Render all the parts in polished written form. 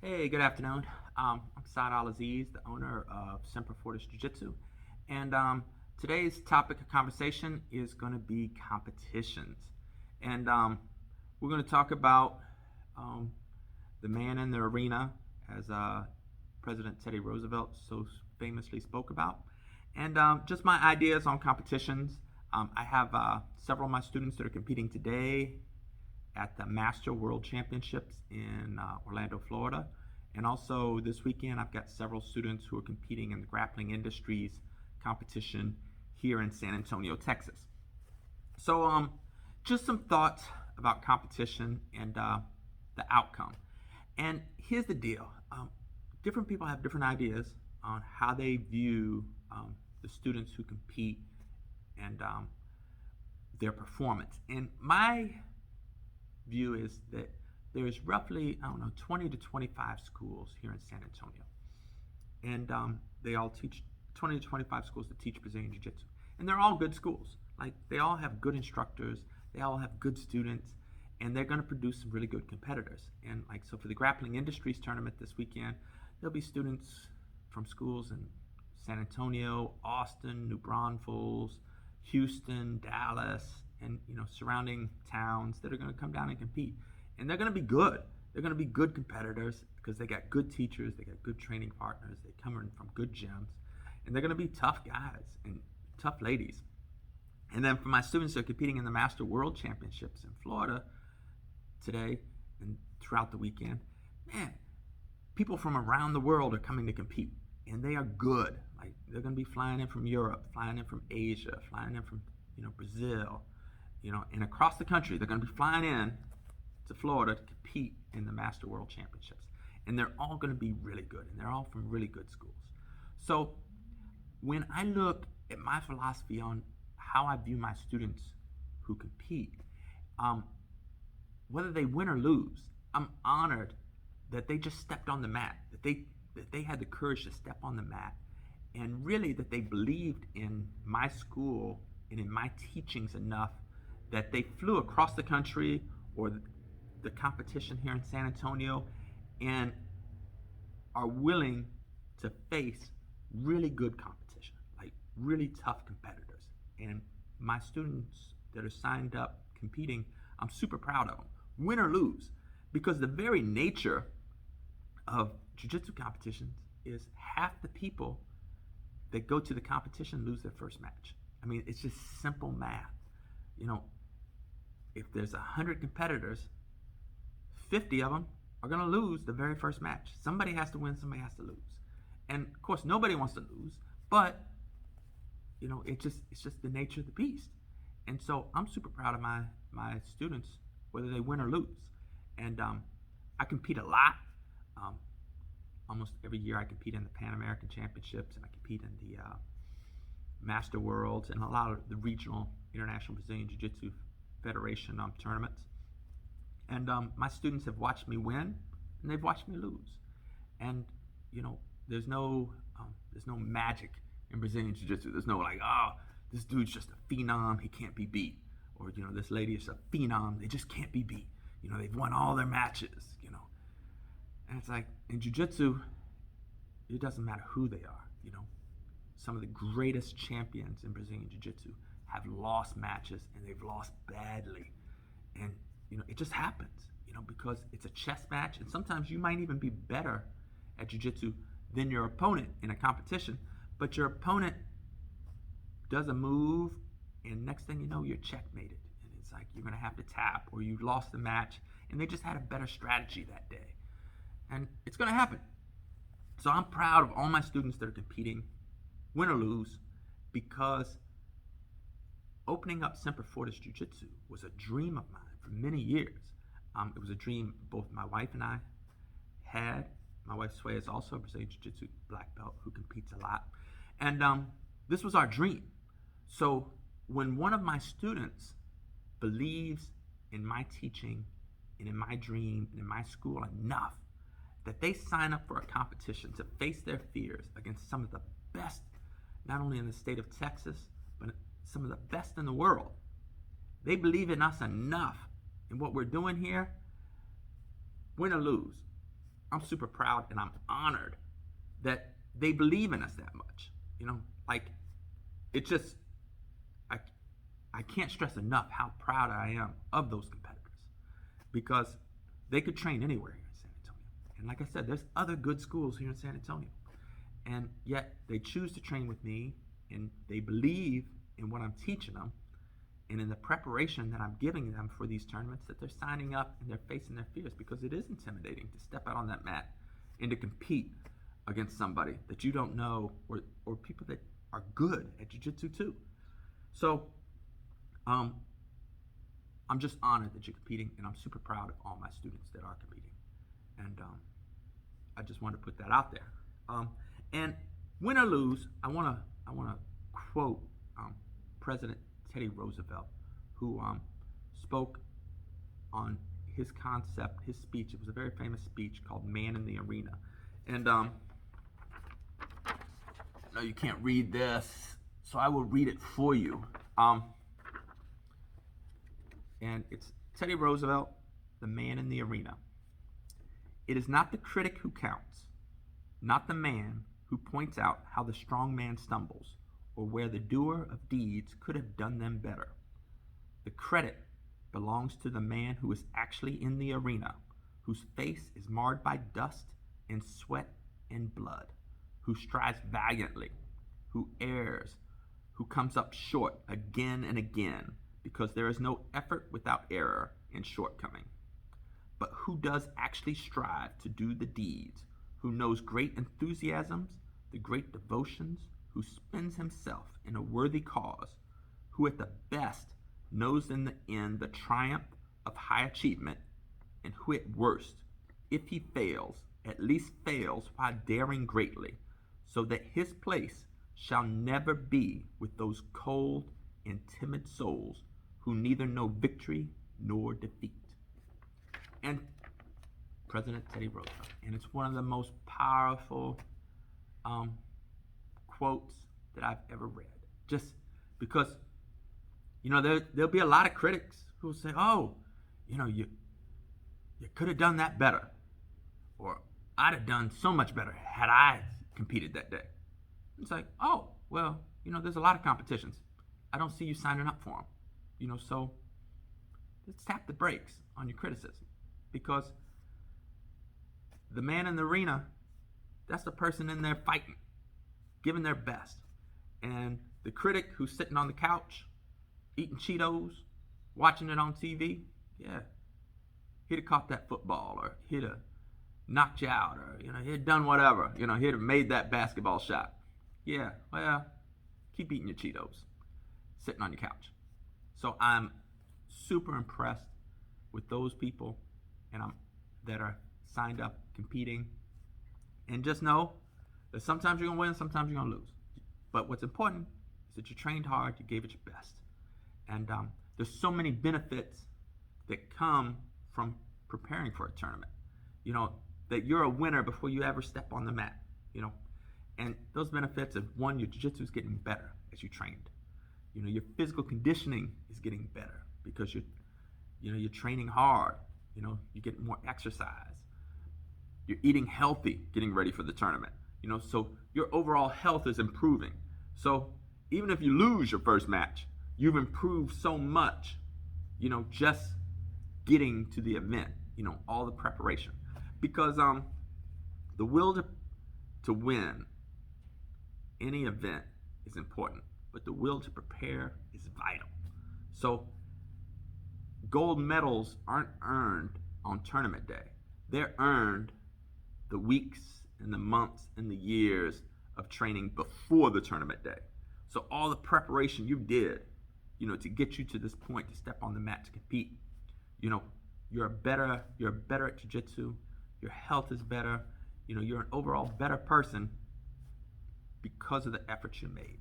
Hey, good afternoon. I'm Saad Al-Aziz, the owner of Semper Fortis Jiu Jitsu. And today's topic of conversation is going to be competitions. And we're going to talk about um, the man in the arena, as President Teddy Roosevelt so famously spoke about, and just my ideas on competitions. I have several of my students that are competing today at the Master World Championships in Orlando, Florida. And also this weekend, I've got several students who are competing in the grappling industries competition here in San Antonio, Texas. So just some thoughts about competition and the outcome. And here's the deal. Different people have different ideas on how they view the students who compete and their performance. And my view is that there's roughly, 20 to 25 schools here in San Antonio. And they all teach, 20 to 25 schools that teach Brazilian Jiu Jitsu. And they're all good schools. Like, they all have good instructors, they all have good students, and they're going to produce some really good competitors. And so for the Grappling Industries tournament this weekend, there'll be students from schools in San Antonio, Austin, New Braunfels, Houston, Dallas, and surrounding towns that are going to come down and compete. And they're going to be good. They're going to be good competitors because they got good teachers, they got good training partners, they come in from good gyms, and they're going to be tough guys and tough ladies. And then for my students that are competing in the Master World Championships in Florida today and throughout the weekend, man, people from around the world are coming to compete, and they are good. Like, they're going to be flying in from Europe, flying in from Asia, flying in from Brazil, and across the country. They're going to be flying in to Florida to compete in the Master World Championships. And they're all going to be really good, and they're all from really good schools. So when I look at my philosophy on how I view my students who compete, whether they win or lose, I'm honored that they just stepped on the mat, that they had the courage to step on the mat, and really that they believed in my school and in my teachings enough that they flew across the country or the competition here in San Antonio and are willing to face really good competition, like really tough competitors. And my students that are signed up competing, I'm super proud of them, win or lose, because the very nature of jiu-jitsu competitions is half the people that go to the competition lose their first match. I mean, it's just simple math. If there's 100 competitors, 50 of them are going to lose the very first match. Somebody has to win, somebody has to lose. And of course, nobody wants to lose, but it's just the nature of the beast. And so I'm super proud of my students, whether they win or lose. And I compete a lot. Almost every year I compete in the Pan American Championships, and I compete in the Master Worlds and a lot of the regional International Brazilian Jiu-Jitsu Federation tournaments. And my students have watched me win, and they've watched me lose. And there's no magic in Brazilian Jiu-Jitsu. There's no this dude's just a phenom, he can't be beat, or this lady is a phenom, they just can't be beat. They've won all their matches. And it's like, in Jiu-Jitsu, it doesn't matter who they are. Some of the greatest champions in Brazilian Jiu-Jitsu have lost matches, and they've lost badly. And it just happens, because it's a chess match, and sometimes you might even be better at jiu-jitsu than your opponent in a competition, but your opponent does a move, and next thing you know, you're checkmated. And it's like you're going to have to tap, or you lost the match, and they just had a better strategy that day. And it's going to happen. So I'm proud of all my students that are competing, win or lose, because opening up Semper Fortis Jiu Jitsu was a dream of mine for many years. It was a dream both my wife and I had. My wife Sway is also a Brazilian Jiu Jitsu black belt who competes a lot. And this was our dream. So when one of my students believes in my teaching and in my dream and in my school enough that they sign up for a competition to face their fears against some of the best, not only in the state of Texas, but some of the best in the world. They believe in us enough in what we're doing here, win or lose. I'm super proud and I'm honored that they believe in us that much. Like, it just, I, I can't stress enough how proud I am of those competitors, because they could train anywhere here in San Antonio. And like I said, there's other good schools here in San Antonio. And yet they choose to train with me, and they believe in what I'm teaching them and in the preparation that I'm giving them for these tournaments, that they're signing up and they're facing their fears, because it is intimidating to step out on that mat and to compete against somebody that you don't know, or people that are good at jiu-jitsu too. So I'm just honored that you're competing, and I'm super proud of all my students that are competing. And I just wanted to put that out there. And win or lose, I want to quote President Theodore Roosevelt, who spoke on his concept, his speech. It was a very famous speech called "Man in the Arena." And I know you can't read this, so I will read it for you. And it's Teddy Roosevelt, the man in the arena. "It is not the critic who counts, not the man who points out how the strong man stumbles, or where the doer of deeds could have done them better. The credit belongs to the man who is actually in the arena, whose face is marred by dust and sweat and blood, who strives valiantly, who errs, who comes up short again and again, because there is no effort without error and shortcoming, but who does actually strive to do the deeds, who knows great enthusiasms, the great devotions, who spends himself in a worthy cause, who at the best knows in the end the triumph of high achievement, and who at worst, if he fails, at least fails while daring greatly, so that his place shall never be with those cold and timid souls who neither know victory nor defeat." And President Teddy Roosevelt. And it's one of the most powerful quotes that I've ever read. Just because, there'll be a lot of critics who will say, "Oh, you could have done that better," or "I'd have done so much better had I competed that day." It's like, oh, well, there's a lot of competitions. I don't see you signing up for them. So let's tap the brakes on your criticism, because the man in the arena, that's the person in there fighting, giving their best. And the critic who's sitting on the couch, eating Cheetos, watching it on TV, yeah, he'd have caught that football, or he'd have knocked you out, or, he'd have done whatever. He'd have made that basketball shot. Yeah, well, keep eating your Cheetos, sitting on your couch. So I'm super impressed with those people that are signed up, competing. And just know that sometimes you're going to win, sometimes you're going to lose. But what's important is that you trained hard, you gave it your best. And there's so many benefits that come from preparing for a tournament. That you're a winner before you ever step on the mat. And those benefits of, one, your jiu-jitsu is getting better as you trained. Your physical conditioning is getting better because you're training hard. You're getting more exercise. You're eating healthy, getting ready for the tournament. So your overall health is improving. So even if you lose your first match, you've improved so much, just getting to the event, all the preparation. Because the will to win any event is important, but the will to prepare is vital. So gold medals aren't earned on tournament day. They're earned the weeks and the months and the years of training before the tournament day. So all the preparation you did, to get you to this point, to step on the mat, to compete, you're better at jiu-jitsu, your health is better, you're an overall better person because of the efforts you made.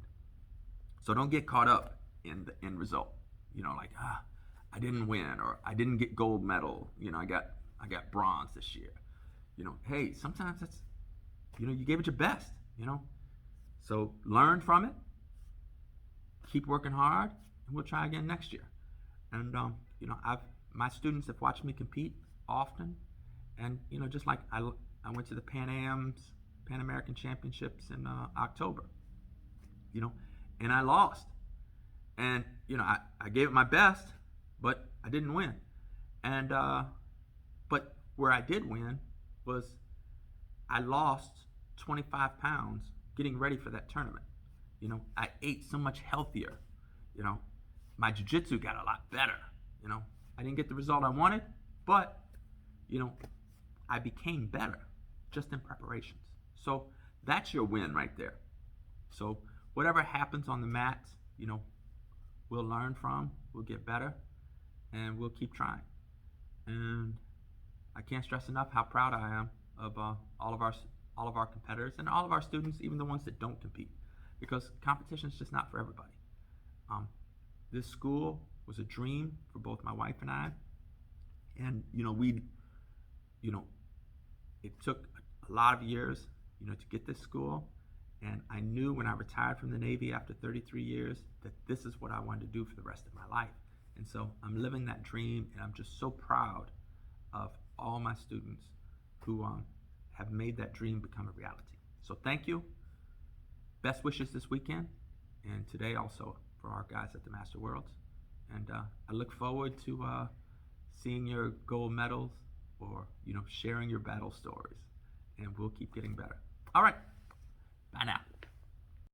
So don't get caught up in the end result. I didn't win, or I didn't get gold medal. I got bronze this year. Hey, sometimes that's, you gave it your best. So learn from it. Keep working hard, and we'll try again next year. And my students have watched me compete often, and just like I went to the Pan American Championships in October, and I lost. And, I gave it my best, but I didn't win. And, but where I did win was I lost 25 pounds getting ready for that tournament. I ate so much healthier. My jiu-jitsu got a lot better. I didn't get the result I wanted, but, I became better just in preparations. So that's your win right there. So whatever happens on the mats, we'll learn from, we'll get better, and we'll keep trying. And I can't stress enough how proud I am of all of our competitors and all of our students, even the ones that don't compete, because competition is just not for everybody. This school was a dream for both my wife and I, and it took a lot of years, to get this school. And I knew when I retired from the Navy after 33 years that this is what I wanted to do for the rest of my life. And so I'm living that dream, and I'm just so proud of all my students who have made that dream become a reality. So thank you. Best wishes this weekend, and today also for our guys at the Master Worlds. And I look forward to seeing your gold medals or, sharing your battle stories. And we'll keep getting better. All right. Bye now.